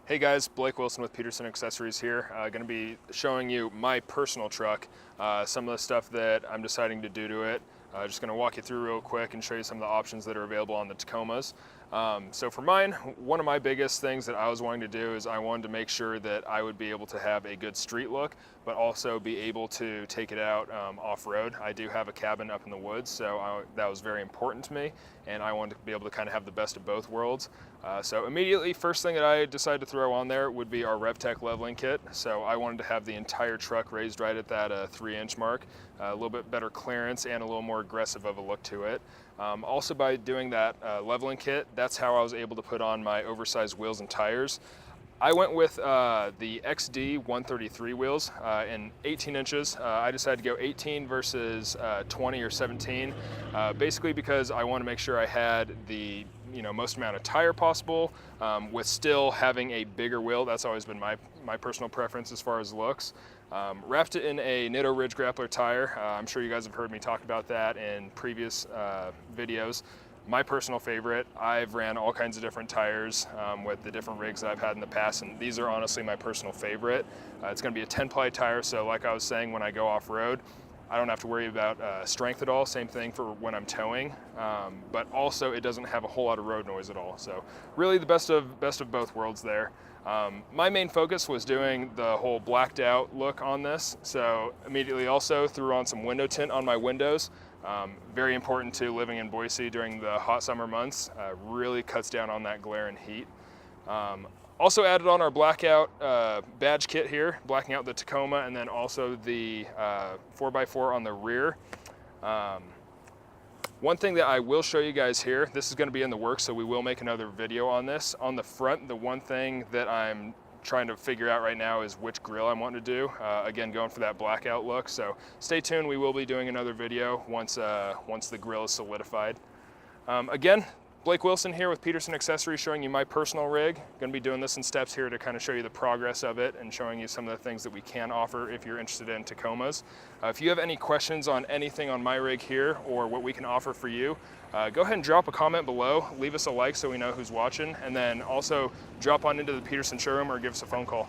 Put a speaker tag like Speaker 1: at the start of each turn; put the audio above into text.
Speaker 1: Hey guys, Blake Wilson with Peterson Accessories here. Going to be showing you my personal truck, some of the stuff that I'm deciding to do to it. Just going to walk you through real quick and show you some of the options that are available on the Tacomas. So for mine, one of my biggest things that I was wanting to do is I wanted to make sure that I would be able to have a good street look, but also be able to take it out off-road. I do have a cabin up in the woods, so that was very important to me, and I wanted to be able to kind of have the best of both worlds. So immediately, first thing that I decided to throw on there would be our REVTEK leveling kit. So I wanted to have the entire truck raised right at that 3-inch mark, a little bit better clearance and a little more aggressive of a look to it. Also by doing that leveling kit, that's how I was able to put on my oversized wheels and tires. I went with the XD 133 wheels in 18 inches. I decided to go 18 versus 20 or 17, basically because I want to make sure I had the most amount of tire possible with still having a bigger wheel. That's always been my personal preference as far as looks. Wrapped it in a NITTO Ridge Grappler tire. I'm sure you guys have heard me talk about that in previous videos. My personal favorite. I've ran all kinds of different tires with the different rigs that I've had in the past, and these are honestly my personal favorite. It's going to be a 10-ply tire, so like I was saying, when I go off-road, I don't have to worry about strength at all. Same thing for when I'm towing, but also it doesn't have a whole lot of road noise at all. So really the best of both worlds there. My main focus was doing the whole blacked out look on this. So immediately also threw on some window tint on my windows. Very important to living in Boise during the hot summer months. Really cuts down on that glare and heat. Also added on our blackout badge kit here, blacking out the Tacoma, and then also the 4x4 on the rear. One thing that I will show you guys here, this is going to be in the works, so we will make another video on this. On the front, the one thing that I'm trying to figure out right now is which grill I'm wanting to do. Again, going for that blackout look, so stay tuned. We will be doing another video once the grill is solidified. Again, Blake Wilson here with Peterson Accessories, showing you my personal rig. Going to be doing this in steps here to kind of show you the progress of it and showing you some of the things that we can offer if you're interested in Tacomas. If you have any questions on anything on my rig here or what we can offer for you, go ahead and drop a comment below. Leave us a like so we know who's watching, and then also drop on into the Peterson showroom or give us a phone call.